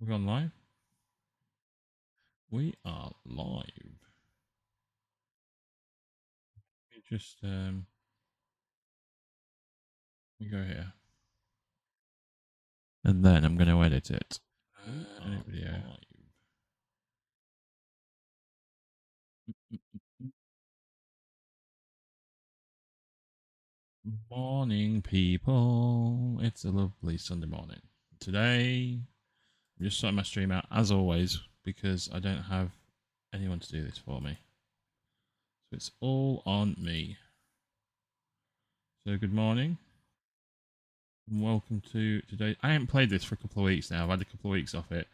We're gone live. We are live. Just we go here, and then I'm going to edit it. Edit video. Morning, people. It's a lovely Sunday morning. Today, I'm just sorting my stream out as always because I don't have anyone to do this for me. So it's all on me. So good morning. And welcome to today. I haven't played this for a couple of weeks now. I've had a couple of weeks off it.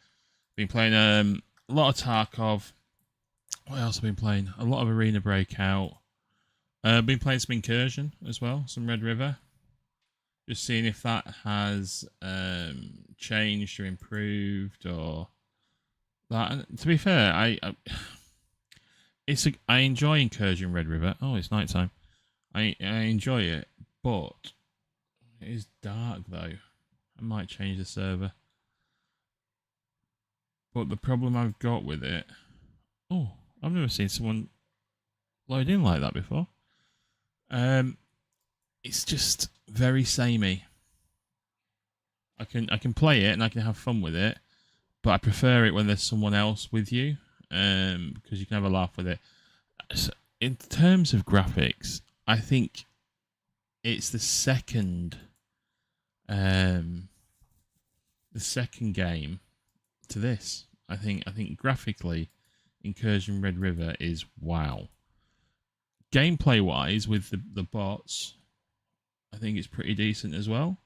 Been playing a lot of Tarkov. What else have I been playing? A lot of Arena Breakout. Been playing some Incursion as well, some Red River. Just seeing if that has changed or improved or that. And to be fair, I enjoy Incursion Red River. Oh, it's nighttime. I enjoy it, but it is dark though. I might change the server. But the problem I've got with it... Oh, I've never seen someone load in like that before. It's just very samey. I can play it and I can have fun with it, but I prefer it when there's someone else with you, because you can have a laugh with it. So in terms of graphics, I think it's the second game to this. I think graphically, Incursion Red River is wow. Gameplay wise, with the bots, I think it's pretty decent as well.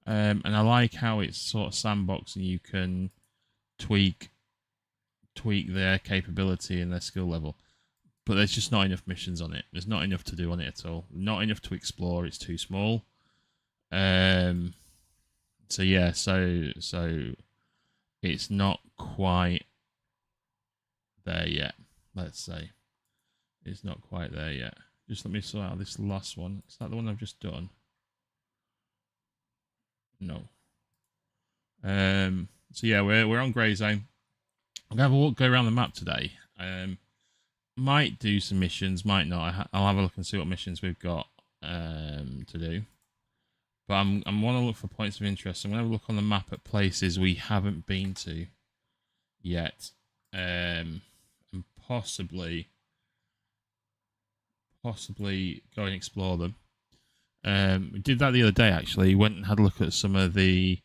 And I like how it's sort of sandbox and you can tweak their capability and their skill level. But there's just not enough missions on it. There's not enough to do on it at all. Not enough to explore. It's too small. So yeah, so it's not quite there yet. Let's say it's not quite there yet. Just let me sort out this last one. Is that the one I've just done? No. So yeah, we're on Grey Zone. I'm gonna have a walk, go around the map today. Might do some missions, might not. I'll have a look and see what missions we've got to do. But I'm want to look for points of interest. I'm gonna have a look on the map at places we haven't been to yet, and possibly go and explore them. We did that the other day actually. Went and had a look at some of the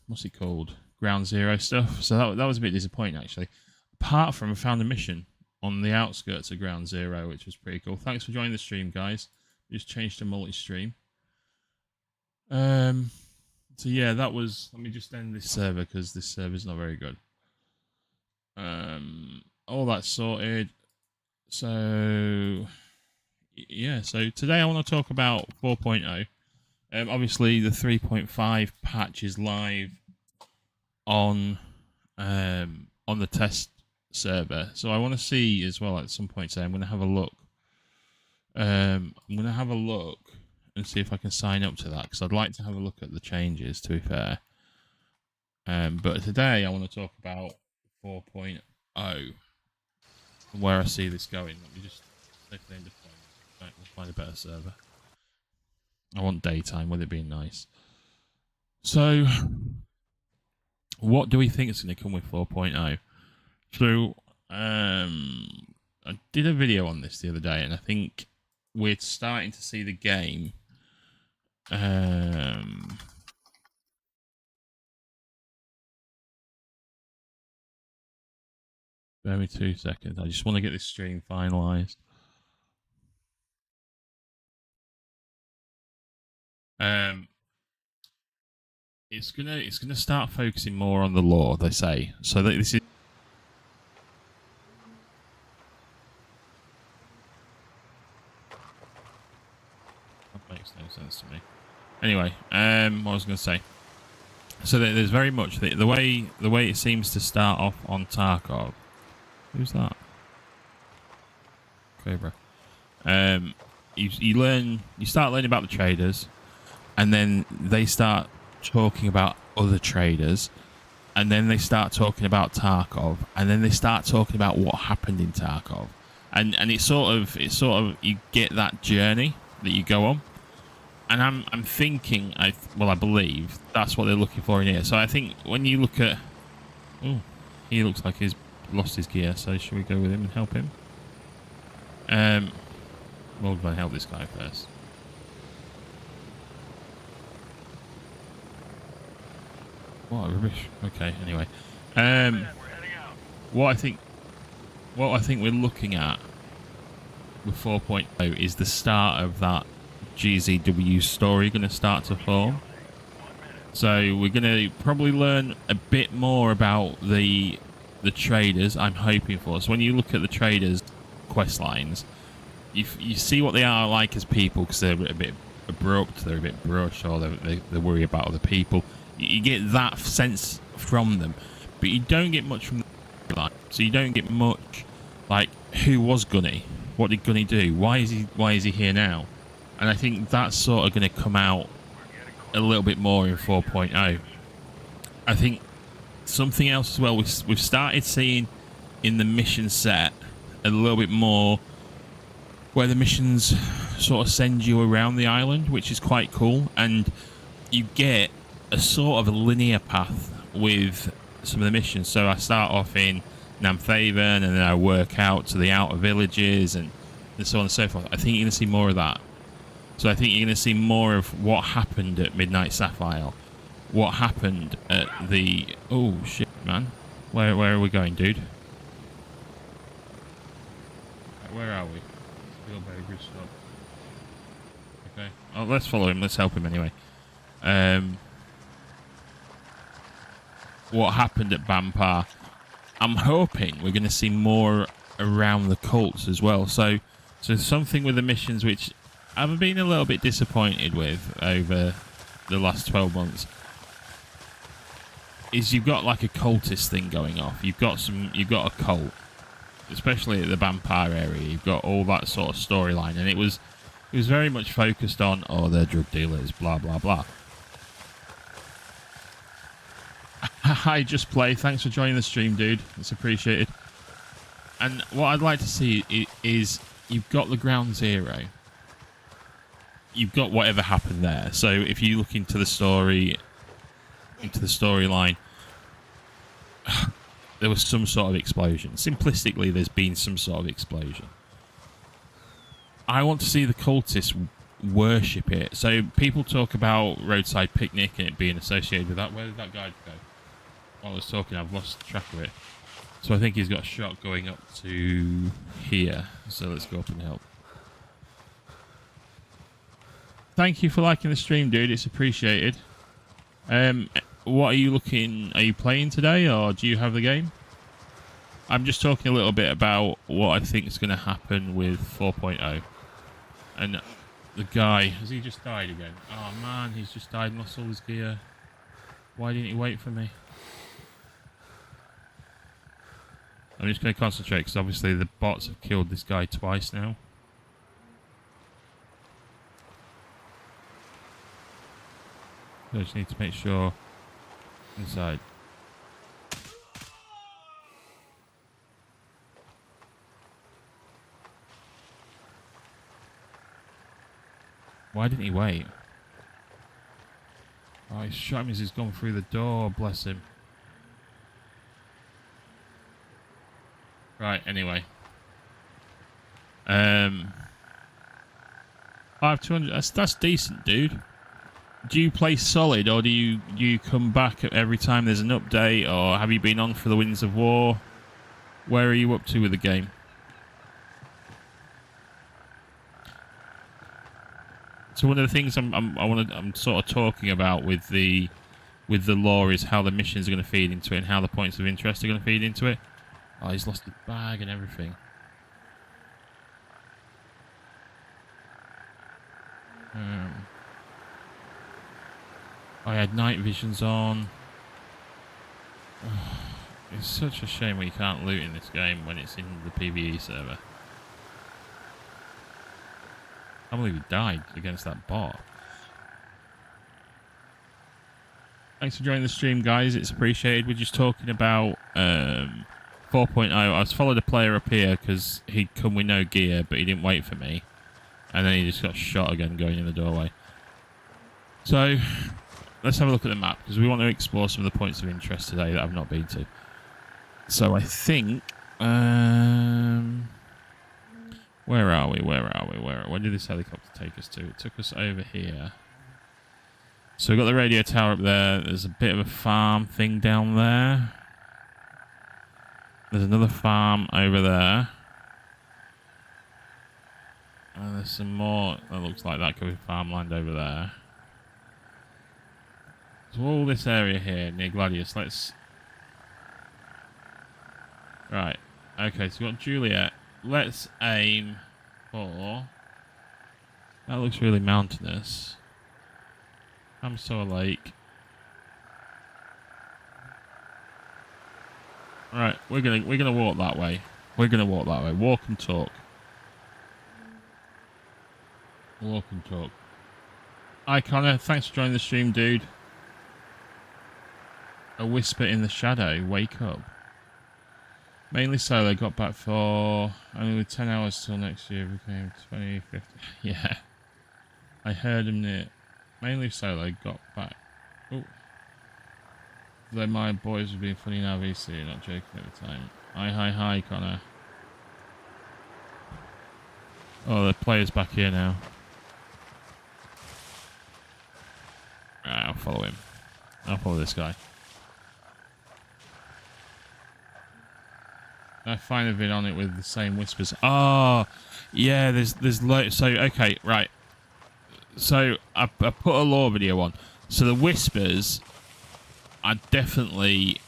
what's it called? Ground Zero stuff. So that was a bit disappointing actually. Apart from I found a mission on the outskirts of Ground Zero, which was pretty cool. Thanks for joining the stream, guys. We just changed to multi-stream. So yeah, that was... Let me just end this server because this server's not very good. All that's sorted. So yeah, so today I want to talk about 4.0. Obviously the 3.5 patch is live on the test server, so I want to see as well at some point today. I'm going to have a look. I'm going to have a look and see if I can sign up to that because I'd like to have a look at the changes. To be fair, but today I want to talk about 4.0 and where I see this going. Let me just take the end of point. Right, we'll find a better server. I want daytime with it being nice. So, what do we think is going to come with 4.0? So, I did a video on this the other day, and I think we're starting to see the game. Bear me 2 seconds. I just want to get this stream finalized. It's gonna start focusing more on the lore, they say. So that this is... That makes no sense to me. Anyway, what I was gonna say. So there's very much the way it seems to start off on Tarkov. Who's that? Cobra. You start learning about the traders, and then they start talking about other traders, and then they start talking about Tarkov, and then they start talking about what happened in Tarkov, and it's sort of you get that journey that you go on, and I'm thinking I believe that's what they're looking for in here. So I think when you look at, oh, he looks like he's lost his gear. So should we go with him and help him? We'll go and help this guy first. What a rubbish. Okay, anyway. What I think we're looking at with 4.0 is the start of that GZW story going to start to form. So we're going to probably learn a bit more about the traders I'm hoping for. So when you look at the traders quest lines, you see what they are like as people, because they're a bit abrupt, they're a bit brush, or they worry about other people. You get that sense from them, but you don't get much from the line. So you don't get much like, who was Gunny? What did Gunny do? Why is he here now? And I think that's sort of going to come out a little bit more in 4.0. I think something else as well, we've started seeing in the mission set a little bit more where the missions sort of send you around the island, which is quite cool, and you get a sort of a linear path with some of the missions. So I start off in Namthaven, and then I work out to the outer villages and so on and so forth. I think you're going to see more of that. So I think you're going to see more of what happened at Midnight Sapphire, what happened at the... Oh, shit, man. Where are we going, dude? Where are we? Okay. Oh, let's follow him. Let's help him anyway. What happened at Bampar? I'm hoping we're going to see more around the cults as well. So something with the missions which I've been a little bit disappointed with over the last 12 months is you've got like a cultist thing going off. You've got a cult, especially at the Bampar area. You've got all that sort of storyline, and it was very much focused on, oh, they're drug dealers, blah blah blah. Hi, Just Play. Thanks for joining the stream, dude. It's appreciated. And what I'd like to see is you've got the ground zero. You've got whatever happened there. So if you look into the storyline, there was some sort of explosion. Simplistically, there's been some sort of explosion. I want to see the cultists worship it. So people talk about Roadside Picnic and it being associated with that. Where did that guy go? While I was talking, I've lost track of it. So I think he's got a shot going up to here. So let's go up and help. Thank you for liking the stream, dude. It's appreciated. What are you looking... Are you playing today, or do you have the game? I'm just talking a little bit about what I think is going to happen with 4.0. And the guy... Has he just died again? Oh, man. He's just died and lost all his gear. Why didn't he wait for me? I'm just going to concentrate, because obviously the bots have killed this guy twice now. I just need to make sure... Inside. Why didn't he wait? Oh, he's shot him as he's gone through the door. Bless him. Right, anyway. I have 200. That's decent, dude. Do you play solid, or do you come back every time there's an update, or have you been on for the Winds of War? Where are you up to with the game? So one of the things I'm sort of talking about with the lore is how the missions are going to feed into it and how the points of interest are going to feed into it. Oh, he's lost his bag and everything. I had night visions on. It's such a shame we can't loot in this game when it's in the PvE server. I can't believe he died against that bot. Thanks for joining the stream, guys. It's appreciated. We're just talking about 4.0. I was followed a player up here because he'd come with no gear, but he didn't wait for me. And then he just got shot again going in the doorway. So, let's have a look at the map, because we want to explore some of the points of interest today that I've not been to. So, I think... where are we? Where did this helicopter take us to? It took us over here. So we've got the radio tower up there. There's a bit of a farm thing down there. There's another farm over there. And there's some more. That looks like that could be farmland over there. So all this area here near Gladius. Let's... Right. Okay, so we've got Juliet. Let's aim for... That looks really mountainous. Hamsaw Lake. Right, we're gonna walk that way. We're gonna walk that way. Walk and talk. Walk and talk. Hi Connor, thanks for joining the stream, dude. A whisper in the shadow. Wake up. Mainly solo. Got back for only 10 hours till next year. Became 2050. Yeah. I heard him near. Mainly solo. Got back. Oh. Though my boys were being funny now, VC. Not joking at the time. Hi, Connor. Oh, the player's back here now. Right, I'll follow him. I'll follow this guy. I find a vid on it with the same whispers. Oh, yeah, there's loads. So, okay, right. So, I put a lore video on. So, the whispers are definitely...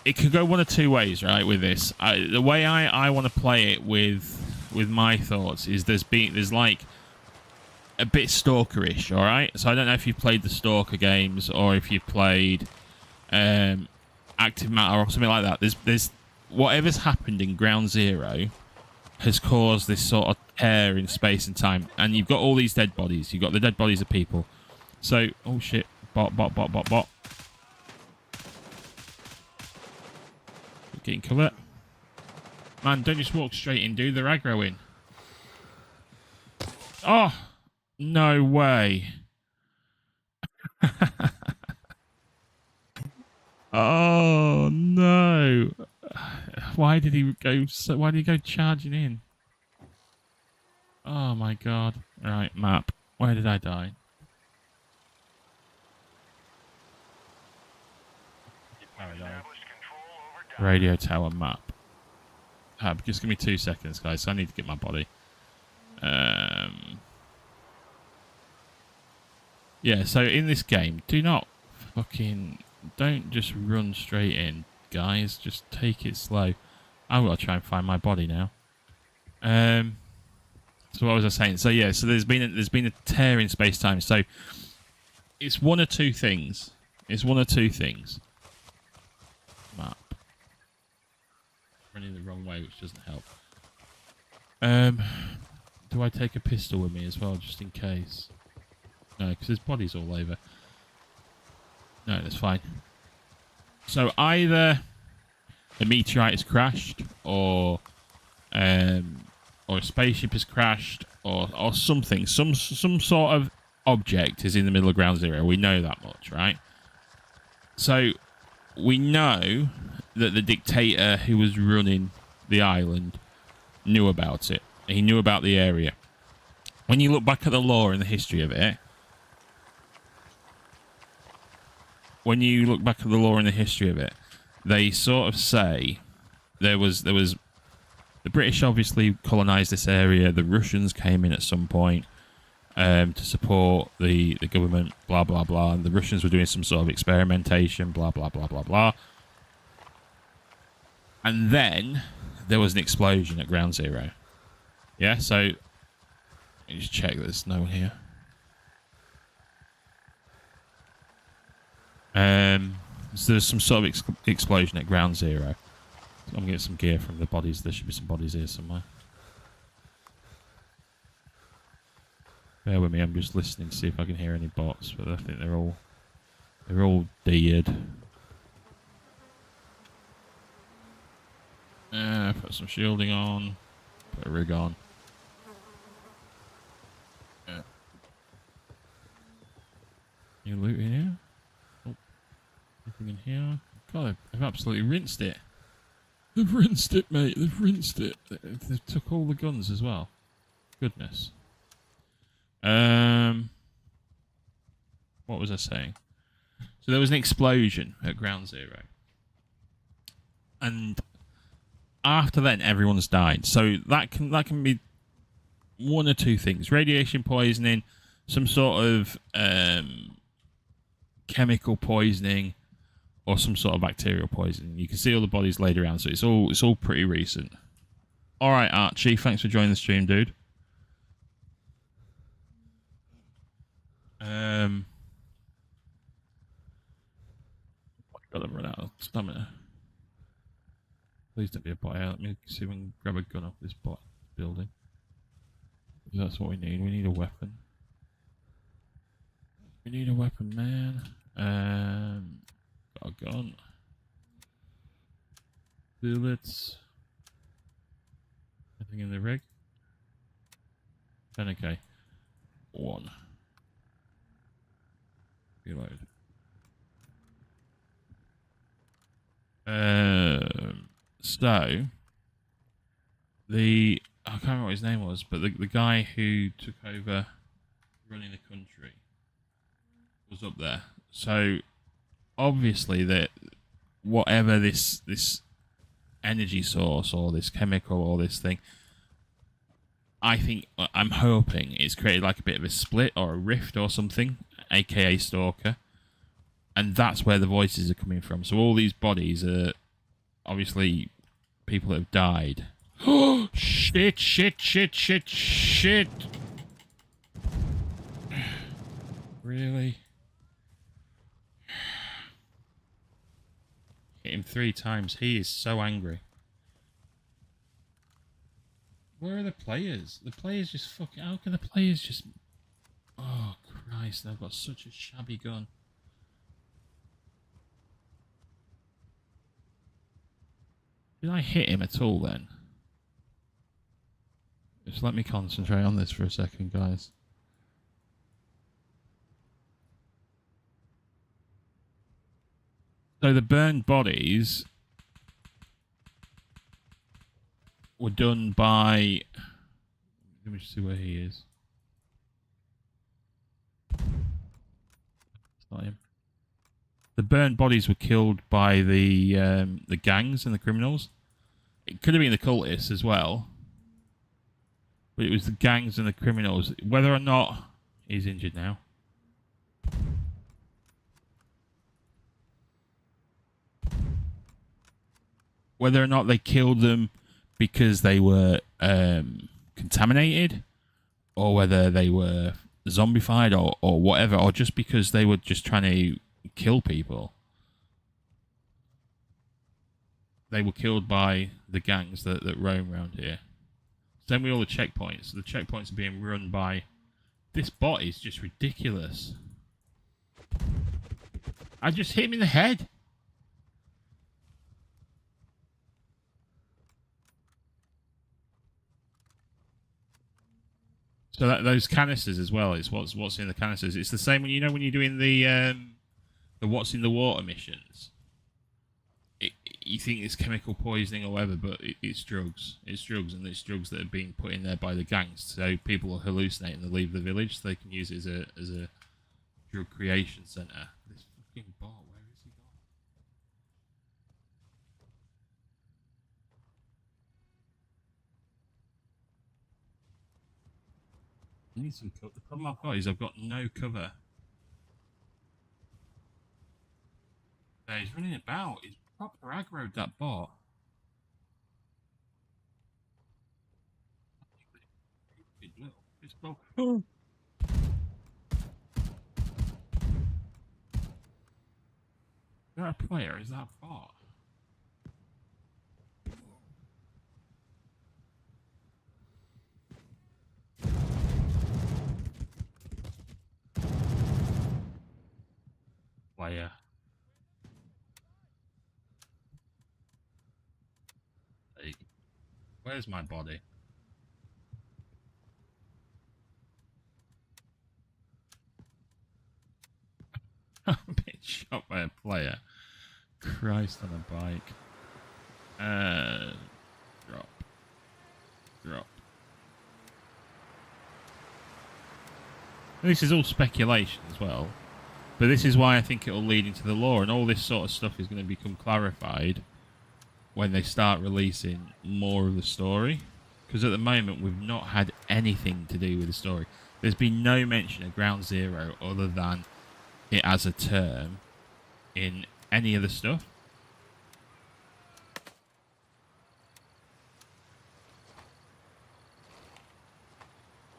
It could go one of two ways, right, with this. The way I want to play it with my thoughts is there's like a bit stalkerish, all right? So, I don't know if you've played the Stalker games or if you've played... Active Matter or something like that. There's whatever's happened in Ground Zero has caused this sort of tear in space and time, and you've got all these dead bodies. You've got the dead bodies of people. So, oh shit, bot. Getting cover. Man, don't just walk straight in, dude. They're aggroing. Oh, no way. Oh no! Why did he go charging in? Oh my god! Right, map. Where did I die? Radio tower map. Just give me 2 seconds, guys. So I need to get my body. Yeah. So in this game, don't just run straight in, guys. Just take it slow. I've got to try and find my body now. So what was I saying? So yeah, so there's been a tear in space time. So it's one or two things. Map. Running the wrong way, which doesn't help. Do I take a pistol with me as well, just in case? No, because there's bodies all over. No, that's fine. So either a meteorite has crashed, or a spaceship has crashed, or something. Some sort of object is in the middle of Ground Zero. We know that much, right? So we know that the dictator who was running the island knew about it. He knew about the area. When you look back at the lore and the history of it, they sort of say there was the British obviously colonized this area. The Russians came in at some point to support the government, blah blah blah. And the Russians were doing some sort of experimentation, blah blah blah blah blah. And then there was an explosion at Ground Zero. Yeah, so let me just check there's no one here. So there's some sort of explosion at Ground Zero. So I'm going to get some gear from the bodies. There should be some bodies here somewhere. Bear with me, I'm just listening to see if I can hear any bots, but I think they're all dead. Put some shielding on. Put a rig on. Any loot in here? Oh, anything in here? God, I've absolutely rinsed it. They've rinsed it, mate. They've rinsed it. They took all the guns as well. Goodness. What was I saying? So there was an explosion at Ground Zero. And after then, everyone's died. So that can be one or two things: radiation poisoning, some sort of chemical poisoning, or some sort of bacterial poisoning. You can see all the bodies laid around, so it's all pretty recent. All right, Archie, thanks for joining the stream, dude. Got to run out of stamina. Please don't be a bot. Let me see if we can grab a gun off this bot building. That's what we need. We need a weapon. We need a weapon, man. Got a gun. Bullets. Anything in the rig? 10k. 1. Reload. So I can't remember what his name was, but the guy who took over running the country was up there. So obviously that whatever this energy source or this chemical or this thing, I'm hoping it's created like a bit of a split or a rift or something, aka Stalker. And that's where the voices are coming from. So all these bodies are obviously people that have died. Oh, shit. Really? Hit him 3 times. He is so angry. Where are the players? The players just fucking... How can the players just... Oh, Christ. They've got such a shabby gun. Did I hit him at all then? Just let me concentrate on this for a second, guys. So the burned bodies were done by... Let me see where he is. It's not him. The burned bodies were killed by the gangs and the criminals. It could have been the cultists as well. But it was the gangs and the criminals. Whether or not... He's injured now. Whether or not they killed them because they were contaminated, or whether they were zombified or whatever, or just because they were just trying to kill people. They were killed by the gangs that roam around here. Same with all the checkpoints. The checkpoints are being run by... This bot is just ridiculous. I just hit him in the head. So those canisters as well, it's what's in the canisters. It's the same when when you're doing the what's in the water missions. You think it's chemical poisoning or whatever, but it's drugs. It's drugs, and it's drugs that are being put in there by the gangs. So people will hallucinate and they leave the village, so they can use it as a drug creation center. This fucking bot, where is he gone? I need some cover. The problem I've got is I've got no cover. Yeah, he's running about. He's proper aggroed, that bot. It's broke. Oh. Is that a player? Is that a bot? player. Hey, where's my body? I'm being shot by a player. Christ on a bike. Drop. Drop. This is all speculation as well. But this is why I think it will lead into the lore, and all this sort of stuff is going to become clarified when they start releasing more of the story. Because at the moment, we've not had anything to do with the story. There's been no mention of Ground Zero other than it as a term in any of the stuff.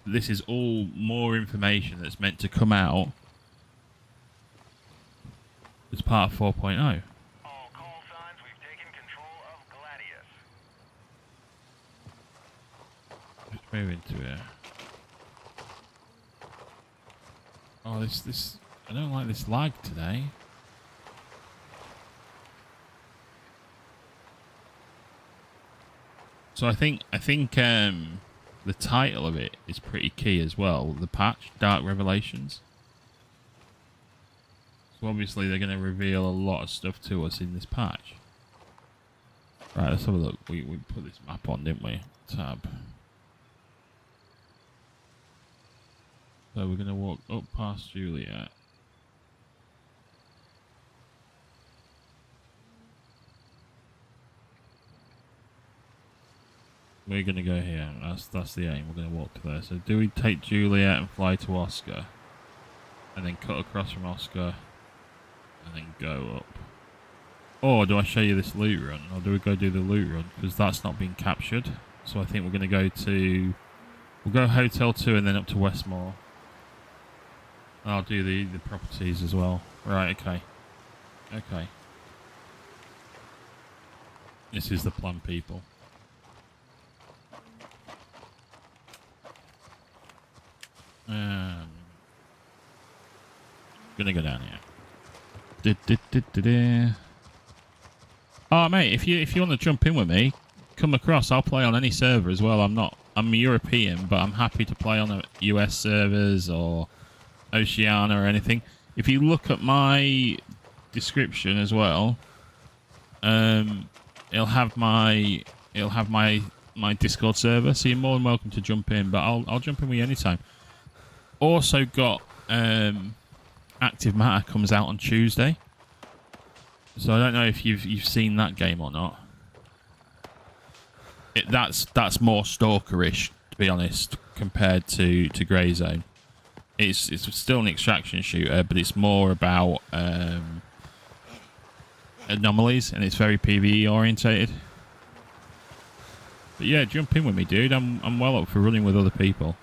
This is all more information that's meant to come out as part of 4.0. All call signs, we've taken control of Gladius. Let's move into it. Oh, this I don't like this lag today. So I think the title of it is pretty key as well. The patch, Dark Revelations. So obviously they're going to reveal a lot of stuff to us in this patch. Right, let's have a look. We put this map on, didn't we? Tab. So we're going to walk up past Juliet. We're going to go here. That's the aim. We're going to walk to there. So do we take Juliet and fly to Oscar? And then cut across from Oscar? And then go up? Or do I show you this loot run? Or do we go do the loot run? Because that's not been captured. So I think we're going to go to... We'll go Hotel 2 and then up to Westmore. And I'll do the properties as well. Right, okay. Okay. This is the plan, people. Gonna go down here. Oh mate, if you want to jump in with me, come across. I'll play on any server as well. I'm European, but I'm happy to play on US servers or Oceania or anything. If you look at my description as well, it'll have my Discord server, so you're more than welcome to jump in. But I'll jump in with you anytime. Also got Active Matter comes out on Tuesday, so I don't know if you've seen that game or not. That's more stalkerish, to be honest, compared to Grey Zone. It's still an extraction shooter, but it's more about anomalies, and it's very PvE orientated. But yeah, jump in with me, dude. I'm well up for running with other people.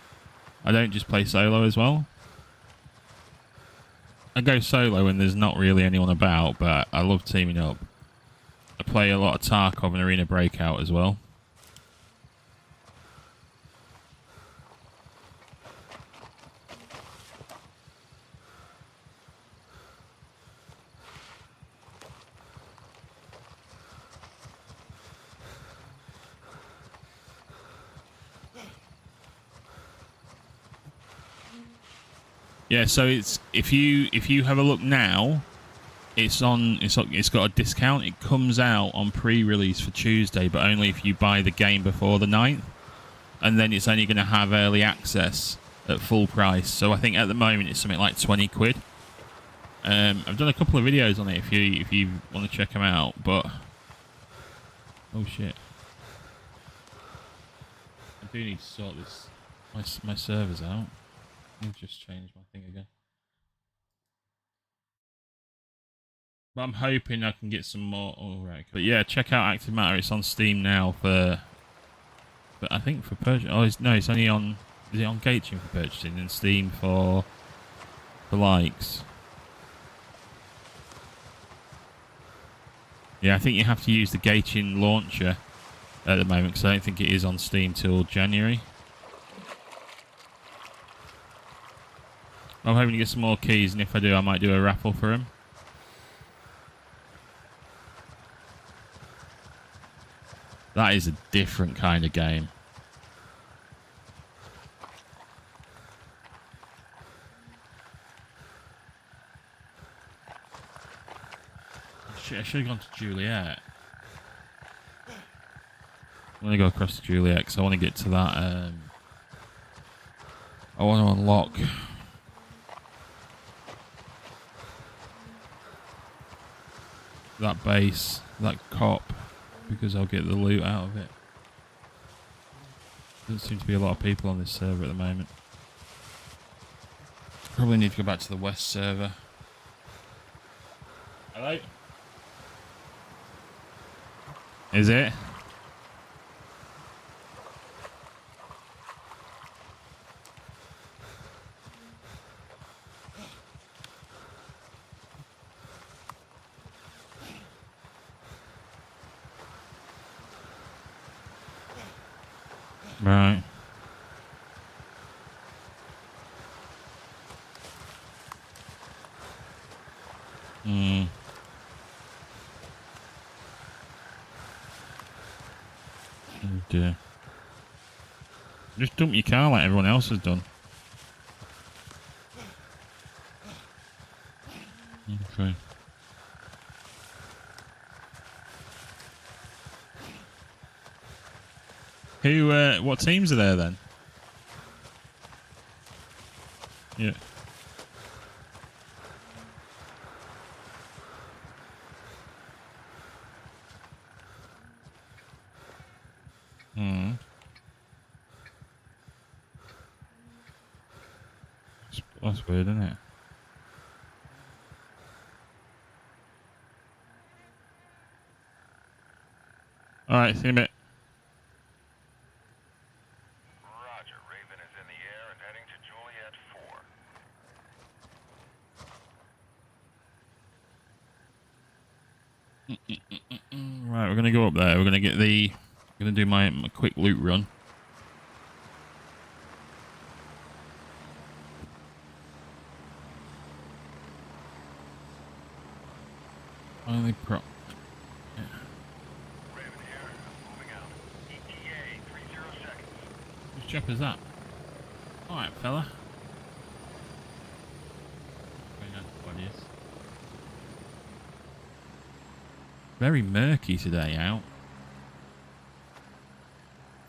I don't just play solo as well. I go solo when there's not really anyone about, but I love teaming up. I play a lot of Tarkov and Arena Breakout as well. Yeah, so if you have a look now, it's got a discount. It comes out on pre-release for Tuesday, but only if you buy the game before the 9th, and then it's only going to have early access at full price. So I think at the moment it's something like 20 quid. I've done a couple of videos on it if you want to check them out, but oh shit, I do need to sort this my servers out. Let me just change my thing again. But I'm hoping I can get some more. Oh, right. But yeah, check out Active Matter. It's on Steam now for I think for purchase. Oh, it's only on. Is it on Gatechin for purchasing and Steam for likes? Yeah, I think you have to use the Gatechin launcher at the moment because I don't think it is on Steam till January. I'm hoping to get some more keys, and if I do, I might do a raffle for them. That is a different kind of game. Shit, I should have gone to Juliet. I'm gonna go across to Juliet because I want to get to that. I want to unlock that base, that cop, because I'll get the loot out of it. Doesn't seem to be a lot of people on this server at the moment. Probably need to go back to the west server. Hello? Is it? Right. Hmm. Oh dear. Just dump your car like everyone else has done. Okay. Who, what teams are there then? Yeah. Hmm. That's weird, isn't it? Alright, see you in a bit. Roger. Raven is in the air and heading to Juliet 4. Right, we're gonna go up there. We're gonna get the. Gonna do my quick loot run. Only pro. Raven here. Moving out. ETA 30 seconds. Whose chop is that? Alright, fella. Very murky today out.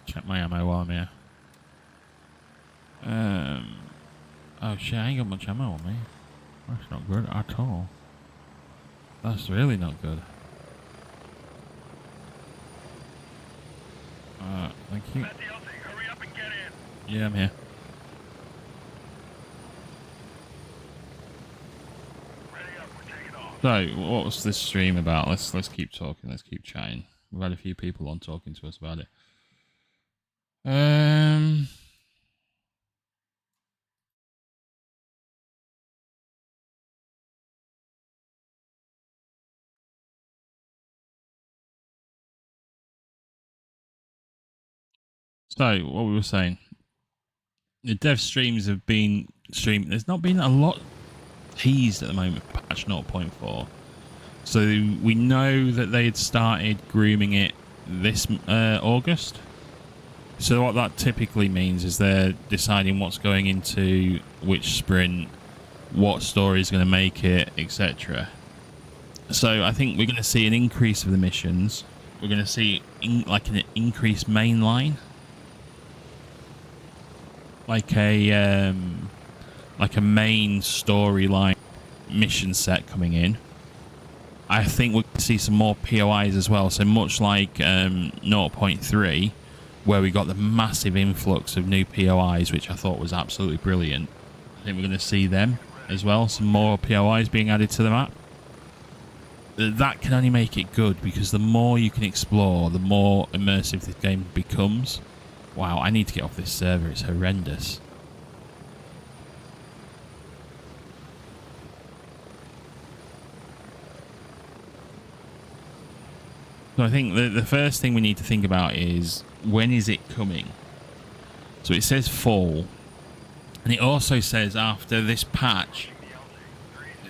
Check my ammo while I'm here. Oh shit, I ain't got much ammo on me. That's not good at all. That's really not good. Thank you. At the LC, hurry up and get in. Yeah, I'm here. Ready up, we're taking off. So, what was this stream about? Let's keep talking. Let's keep chatting. We've had a few people on talking to us about it. So, what we were saying, the dev streams have been streamed. There's not been a lot teased at the moment for patch 0.4. So we know that they had started grooming it this August. So what that typically means is they're deciding what's going into which sprint, what story is going to make it, etc. So I think we're going to see an increase of the missions. We're going to see like an increased main line, like a main storyline mission set coming in. I think we'll see some more POIs as well. So much like 0.3, where we got the massive influx of new POIs, which I thought was absolutely brilliant. I think we're going to see them as well. Some more POIs being added to the map. That can only make it good, because the more you can explore, the more immersive this game becomes. Wow, I need to get off this server. It's horrendous. So I think the first thing we need to think about is, when is it coming? So it says fall. And it also says after this patch,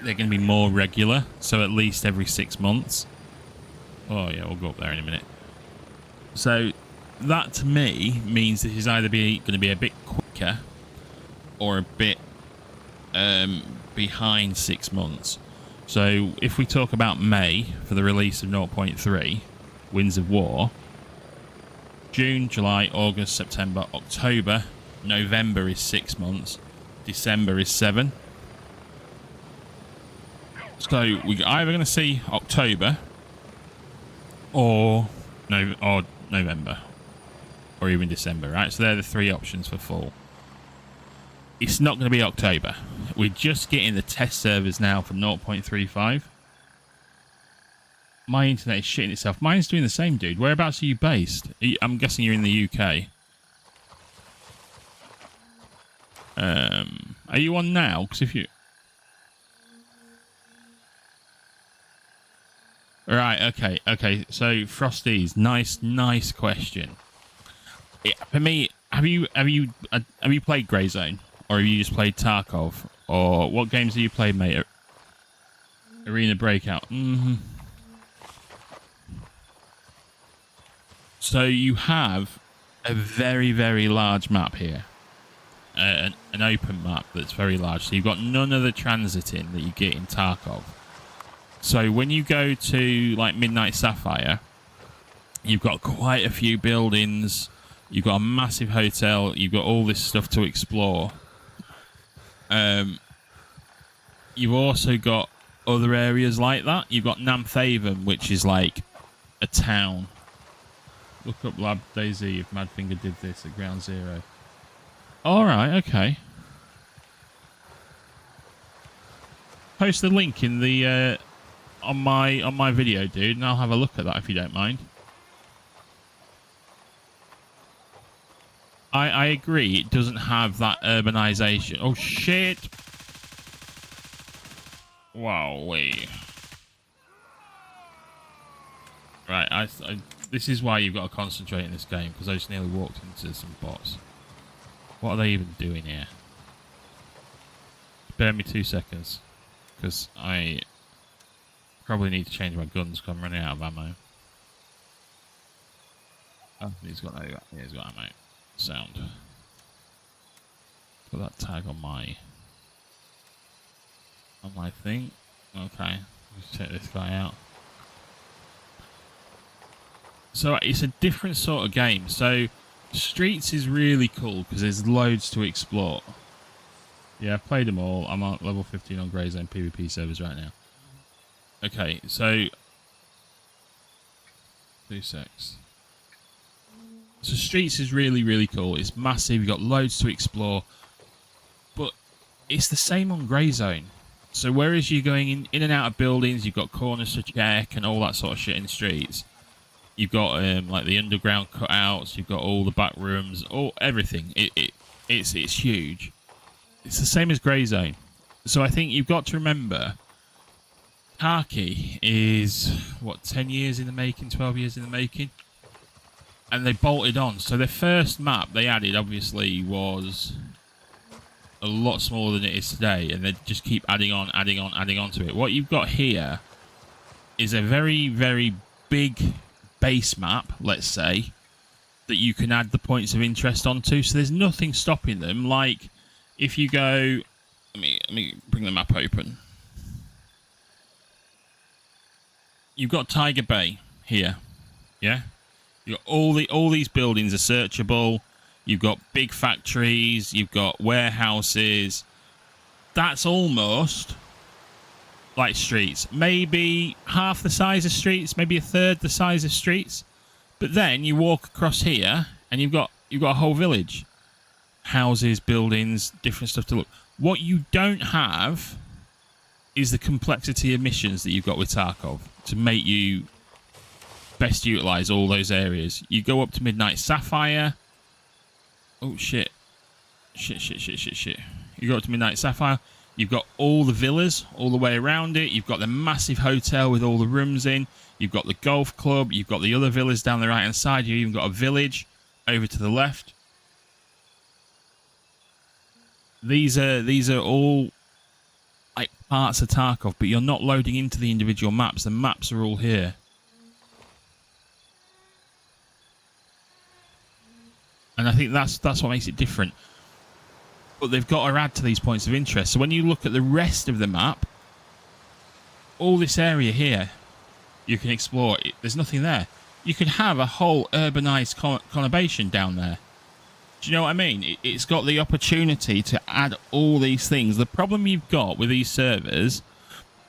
they're going to be more regular. So at least every 6 months. Oh yeah, we'll go up there in a minute. So that to me means this is either going to be a bit quicker or a bit behind 6 months. So if we talk about May for the release of 0.3 Winds of War, June, July, August, September, October, November is 6 months, December is 7. So we're either going to see October or November or even December, right? So they're the 3 options for fall. It's not going to be October. We're just getting the test servers now for 0.35. My internet is shitting itself. Mine's doing the same, dude. Whereabouts are you based? I'm guessing you're in the UK. Are you on now? Because if you... Right, okay. So, Frosties, nice question. For me, have you played Grey Zone? Or have you just played Tarkov? Or what games have you played, mate? Arena Breakout. So you have a very, very large map here. An open map that's very large. So you've got none of the transiting that you get in Tarkov. So when you go to like Midnight Sapphire, you've got quite a few buildings. You've got a massive hotel. You've got all this stuff to explore. You've also got other areas like that. You've got Namthaven, which is like a town. Look up Lab Daisy if Madfinger did this at Ground Zero. Alright, okay. Post the link in the on my video, dude, and I'll have a look at that if you don't mind. I agree, it doesn't have that urbanization. Oh shit! Wowee. Right, this is why you've got to concentrate in this game, because I just nearly walked into some bots. What are they even doing here? Spare me 2 seconds, because I probably need to change my guns because I'm running out of ammo. Oh, he's got ammo. Sound. Put that tag on my thing. Okay, let's check this guy out. So it's a different sort of game. So Streets is really cool because there's loads to explore. Yeah, I've played them all. I'm on level 15 on Grey Zone PvP servers right now. Okay, so 2 secs. So Streets is really, really cool. It's massive. You've got loads to explore. But it's the same on Grey Zone. So whereas you're going in and out of buildings, you've got corners to check and all that sort of shit in the Streets. You've got like the underground cutouts. You've got all the back rooms, everything. It's huge. It's the same as Grey Zone. So I think you've got to remember, Khaki is what 10 years in the making, 12 years in the making, and they bolted on. So their first map they added obviously was a lot smaller than it is today, and they just keep adding on to it. What you've got here is a very, very big base map, let's say, that you can add the points of interest onto. So there's nothing stopping them. Like if you go, let me bring the map open. You've got Tiger Bay here, yeah. You got all these buildings are searchable. You've got big factories. You've got warehouses. That's almost like Streets. Maybe half the size of Streets. Maybe a third the size of Streets. But then you walk across here, and you've got a whole village, houses, buildings, different stuff to look. What you don't have is the complexity of missions that you've got with Tarkov to make you best utilize all those areas. You go up to Midnight Sapphire. Oh shit. You go up to Midnight Sapphire. You've got all the villas all the way around it. You've got the massive hotel with all the rooms in. You've got the golf club. You've got the other villas down the right hand side. You've even got a village over to the left. These are all like parts of Tarkov, but you're not loading into the individual maps. The maps are all here. And I think that's what makes it different. But they've got to add to these points of interest. So when you look at the rest of the map, all this area here, you can explore. There's nothing there. You could have a whole urbanized conurbation down there. Do you know what I mean? It's got the opportunity to add all these things. The problem you've got with these servers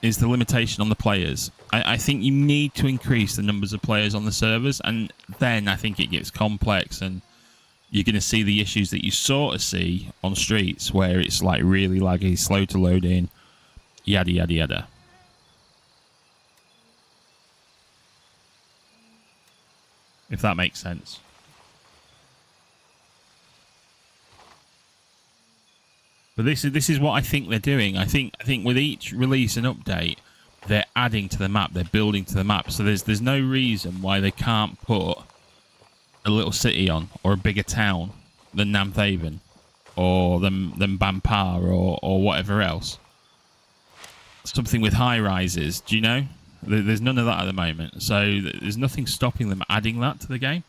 is the limitation on the players. I think you need to increase the numbers of players on the servers, and then I think it gets complex, and you're going to see the issues that you sort of see on streets, where it's like really laggy, slow to load in, yada, yada, yada. If that makes sense. But this is what I think they're doing. I think with each release and update, they're adding to the map. They're building to the map. So there's no reason why they can't put a little city on, or a bigger town than Namthaven, or than Bampar, or whatever else. Something with high rises. Do you know? There's none of that at the moment. So there's nothing stopping them adding that to the game.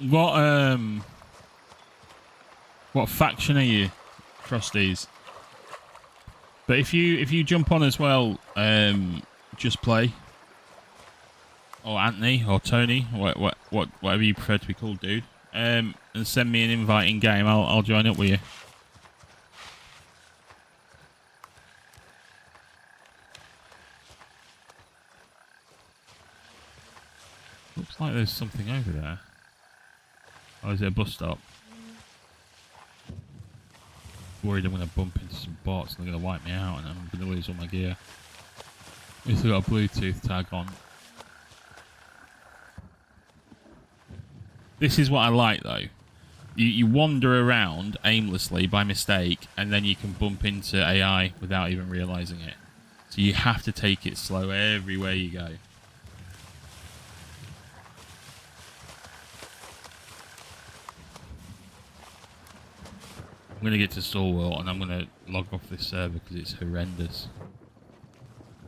What faction are you, Frosties? But if you jump on as well, just play, or Anthony, or Tony, whatever you prefer to be called, dude, and send me an invite in game. I'll join up with you. Looks like there's something over there. Oh, is it a bus stop? Worried I'm going to bump into some bots and they're going to wipe me out and I'm going to lose all my gear. At least I've got a Bluetooth tag on. This is what I like though. You wander around aimlessly by mistake and then you can bump into AI without even realising it. So you have to take it slow everywhere you go. I'm going to get to Stalwell and I'm going to log off this server because it's horrendous.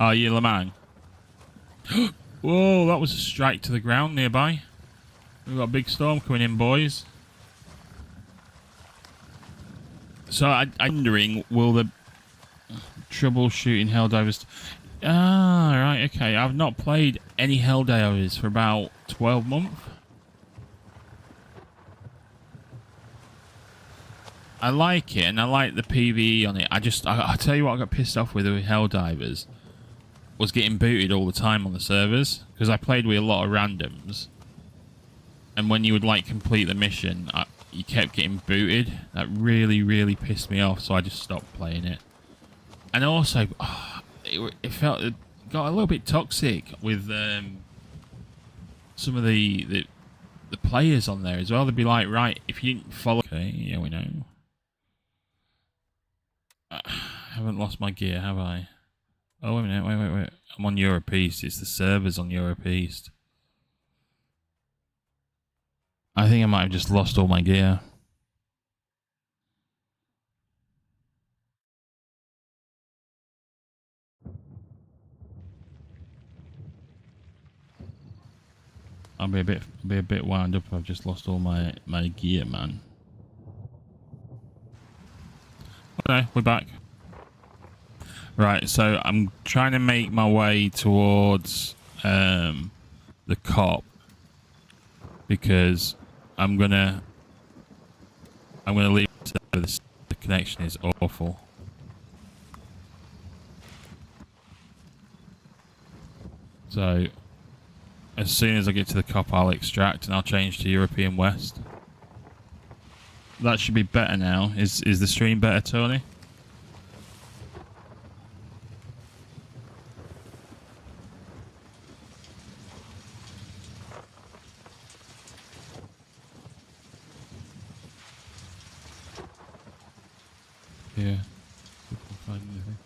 Oh, yeah, Lamang. Whoa, that was a strike to the ground nearby. We've got a big storm coming in, boys. So I'm wondering, will the troubleshooting Helldivers... Ah, right, okay. I've not played any Helldivers for about 12 months. I like it, and I like the PvE on it. I tell you what I got pissed off with Helldivers was getting booted all the time on the servers, because I played with a lot of randoms, and when you would like complete the mission, you kept getting booted. That really, really pissed me off, so I just stopped playing it. And also, it got a little bit toxic with some of the players on there as well. They'd be like, right, if you didn't follow... Okay, yeah, we know. I haven't lost my gear, have I? Oh, wait a minute, wait. I'm on Europe East. It's the servers on Europe East. I think I might have just lost all my gear. I'll be a bit wound up if I've just lost all my gear, man. Okay, we're back. Right, so I'm trying to make my way towards the cop because I'm gonna leave this. The connection is awful. So as soon as I get to the cop, I'll extract and I'll change to European West. That should be better now. Is the stream better, Tony? Yeah. Find anything.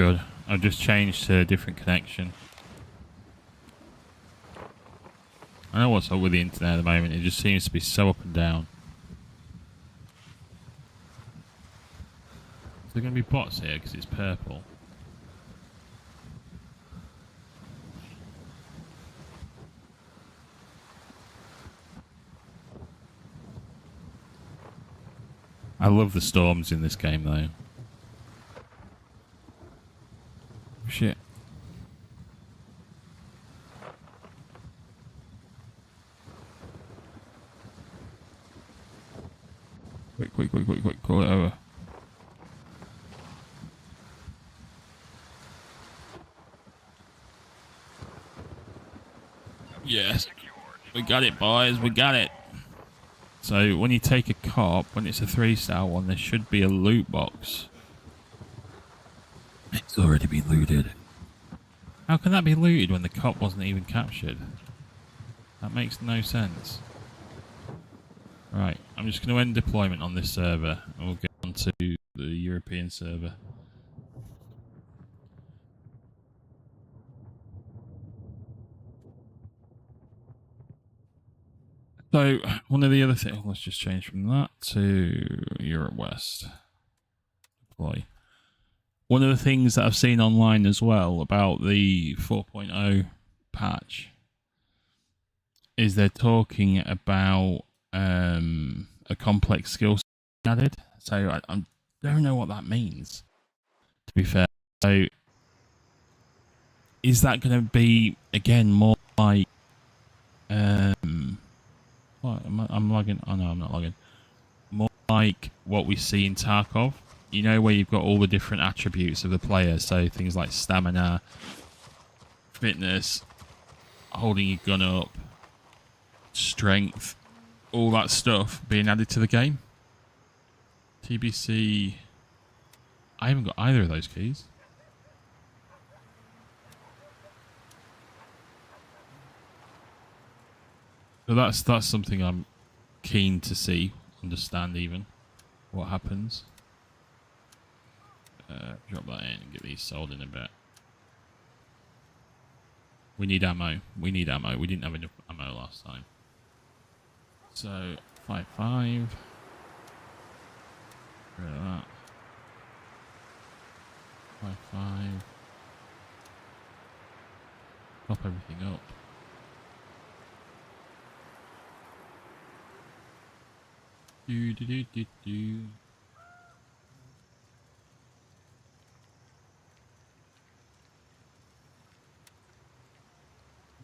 good. I've just changed to a different connection. I know what's up with the internet at the moment. It just seems to be so up and down. Is there going to be bots here because it's purple? I love the storms in this game though. Shit. Quick, call it over. Yes. We got it, boys, we got it. So when you take a cop, when it's a 3-star one, there should be a loot box. It's already been looted. How can that be looted when the cop wasn't even captured? That makes no sense. Right, I'm just going to end deployment on this server and we'll get on to the European server. So, one of the other things, let's just change from that to Europe West. Deploy. One of the things that I've seen online as well about the 4.0 patch is they're talking about a complex skill set added. So, I don't know what that means, to be fair. So, is that going to be, again, more like... What? I'm logging. Oh no, I'm not logging. More like what we see in Tarkov. You know, where you've got all the different attributes of the player. So things like stamina, fitness, holding your gun up, strength, all that stuff being added to the game. TBC. I haven't got either of those keys. So that's something I'm keen to see, understand even what happens. Drop that in and get these sold in a bit. We need ammo. We need ammo. We didn't have enough ammo last time. So 5.5. Rid of that. 5.5. Top everything up. Do.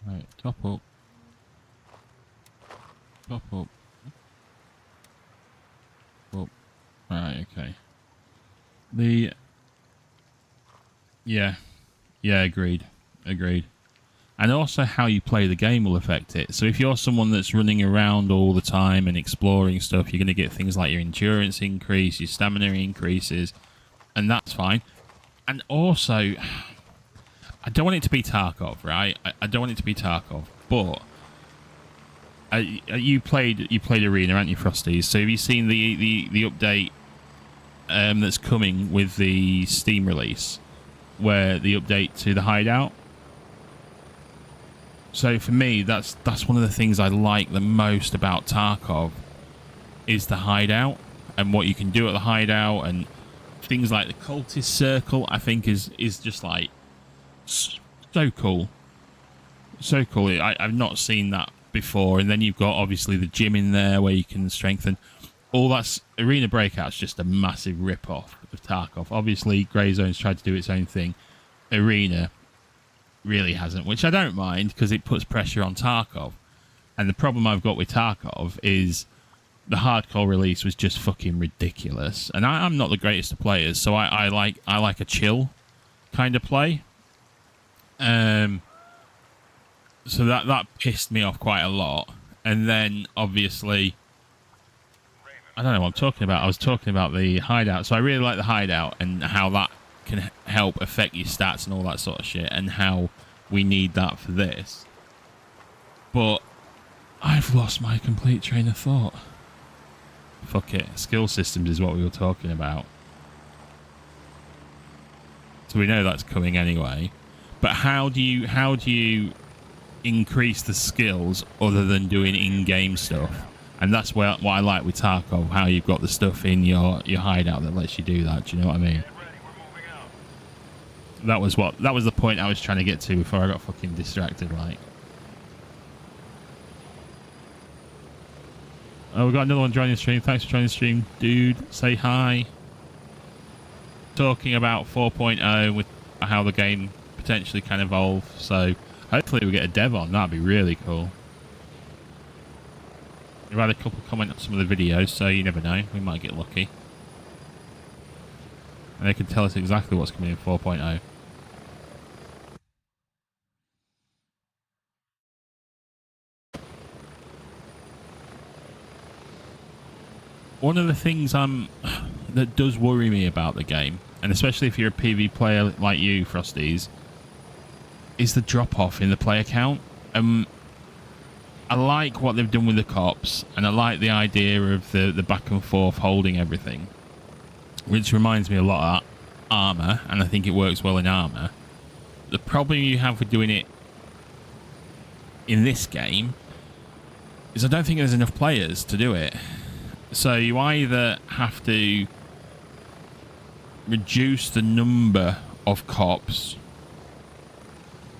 Right, top up. Top up. Up. Right, okay. Yeah, agreed. And also how you play the game will affect it. So if you're someone that's running around all the time and exploring stuff, you're going to get things like your endurance increase, your stamina increases, and that's fine. And also, I don't want it to be Tarkov, right? I don't want it to be Tarkov, but you played Arena, haven't you, Frosties? So have you seen the update that's coming with the Steam release, where the update to the hideout? So for me, that's one of the things I like the most about Tarkov is the hideout and what you can do at the hideout, and things like the cultist circle. I think is just like so cool, so cool. I've not seen that before. And then you've got obviously the gym in there where you can strengthen. All that's Arena Breakout's just a massive rip off of Tarkov. Obviously, Grey Zone's tried to do its own thing. Arena really hasn't, which I don't mind because it puts pressure on Tarkov. And the problem I've got with Tarkov is the hardcore release was just fucking ridiculous. And I'm not the greatest of players, so I like a chill kind of play. So that pissed me off quite a lot. And then obviously, I don't know what I'm talking about. I was talking about the hideout. So I really like the hideout and how that can help affect your stats and all that sort of shit, and how we need that for this. But I've lost my complete train of thought. Fuck it. Skill systems is what we were talking about. so we know that's coming anyway. But how do you increase the skills other than doing in-game stuff? And that's what I like with Tarkov, how you've got the stuff in your hideout that lets you do that. Do you know what I mean? Get ready, we're moving out. That was the point I was trying to get to before I got fucking distracted. Like, oh, we got another one joining the stream. Thanks for joining the stream, dude. Say hi. Talking about 4.0 with how the game potentially can evolve. So hopefully we get a dev on. That'd be really cool. We've had a couple comment on some of the videos, so you never know. We might get lucky. And they can tell us exactly what's coming in 4.0. One of the things that does worry me about the game, and especially if you're a PV player like you, Frosties, is the drop-off in the player count. I like what they've done with the cops, and I like the idea of the back and forth holding everything, which reminds me a lot of Armour, and I think it works well in Armour. The problem you have with doing it in this game is I don't think there's enough players to do it. So you either have to reduce the number of cops,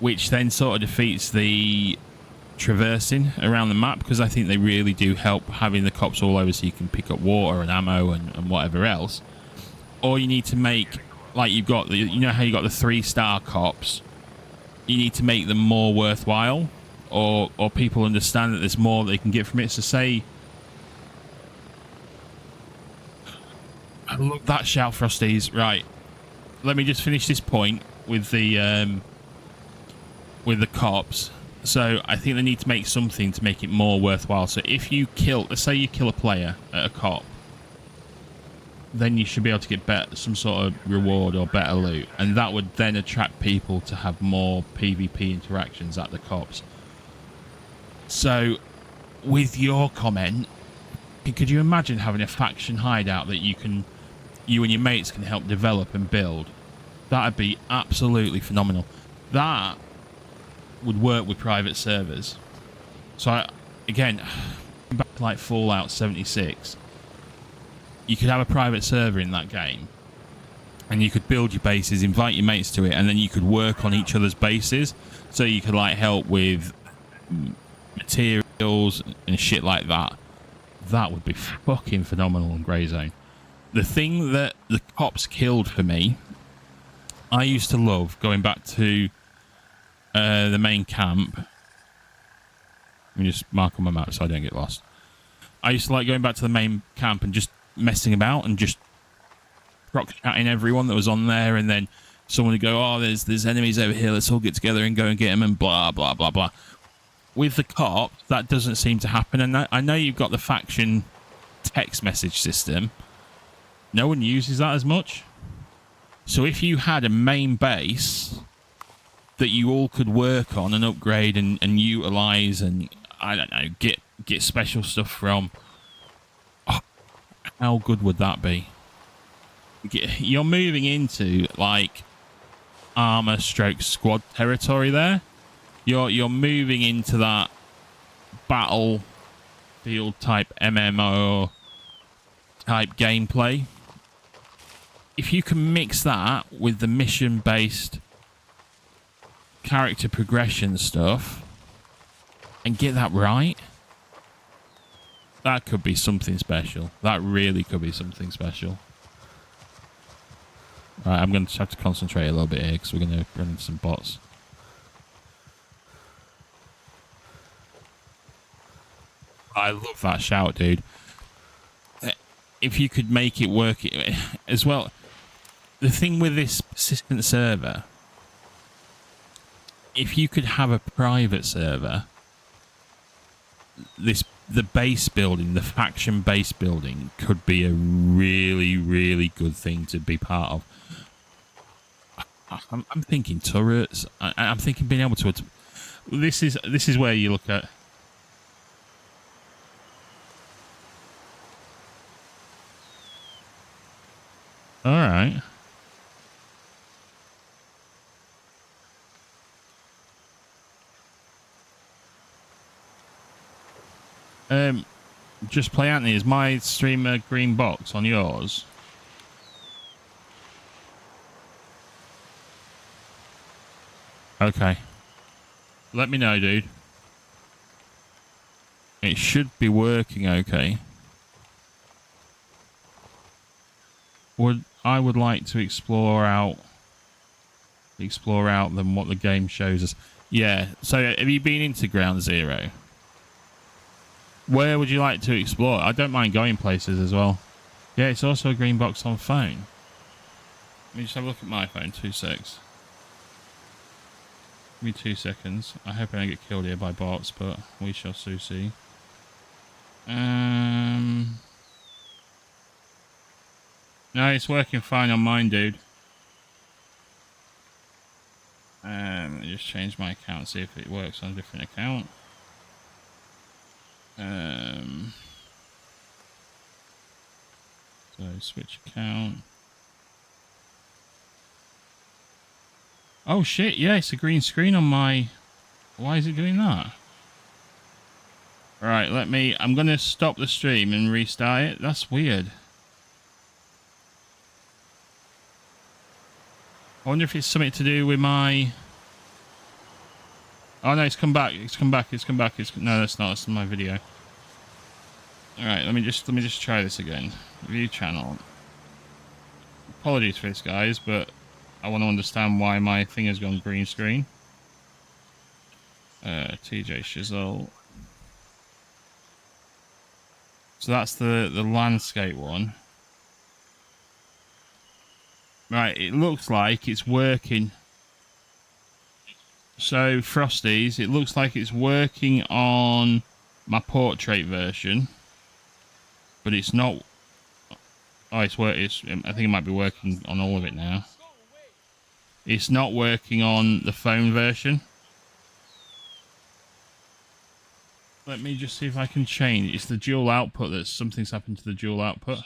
which then sort of defeats the traversing around the map, because I think they really do help having the cops all over so you can pick up water and ammo and whatever else. Or you need to make, like you've got, you know how you got the 3-star cops, you need to make them more worthwhile, or people understand that there's more they can get from it. So say, I love that shout, Frosties. Right, let me just finish this point with the cops. So I think they need to make something to make it more worthwhile. So if you let's say you kill a player at a cop, then you should be able to get some sort of reward or better loot, and that would then attract people to have more PvP interactions at the cops. So with your comment, could you imagine having a faction hideout that you and your mates can help develop and build? That'd be absolutely phenomenal. That would work with private servers. So again, back to like Fallout 76, you could have a private server in that game, and you could build your bases, invite your mates to it, and then you could work on each other's bases. So you could like help with materials and shit like that. That would be fucking phenomenal in Grey Zone. The thing that the cops killed for me, I used to love going back to the main camp. Let me just mark on my map so I don't get lost. I used to like going back to the main camp and just messing about and just rock chatting everyone that was on there, and then someone would go, oh, there's enemies over here, let's all get together and go and get them, and blah blah blah blah. With the cop, that doesn't seem to happen, and I know you've got the faction text message system. No one uses that as much. So if you had a main base that you all could work on and upgrade and utilize, and I don't know, get special stuff from, oh, how good would that be? You're moving into like armor stroke squad territory there. You're moving into that battlefield type MMO type gameplay. If you can mix that with the mission based character progression stuff and get that right, that could be something special. That really could be something special. Right, I'm going to have to concentrate a little bit here because we're going to run into some bots. I love that shout, dude. If you could make it work as well. The thing with this persistent server, if you could have a private server, the base building, the faction base building could be a really, really good thing to be part of. I'm thinking turrets. I'm thinking being able to. This is where you look at. All right. Just play Anthony. Is my streamer green box on yours? Okay. Let me know, dude. It should be working okay. I would like to explore out than what the game shows us. Yeah. So have you been into Ground Zero? Where would you like to explore? I don't mind going places as well. Yeah, it's also a green box on phone. Let me just have a look at my phone. 2 secs. Give me 2 seconds. I hope I don't get killed here by bots, but we shall soon see. No, it's working fine on mine, dude. Let me just change my account, see if it works on a different account. So switch account. Oh shit, yeah, it's a green screen on my... Why is it doing that? Right, I'm gonna stop the stream and restart it. That's weird. I wonder if it's something to do with my... Oh no, it's come back. It's come back. No, that's not. That's my video. All right, let me just try this again. View channel. Apologies for this, guys, but I want to understand why my thing has gone green screen. TJ Shizzle. So that's the landscape one. Right, it looks like it's working. So Frosties, it looks like it's working on my portrait version, but it's not. Oh, I think it might be working on all of it now. It's not working on the phone version. Let me just see if I can change. It's the dual output that something's happened to the dual output.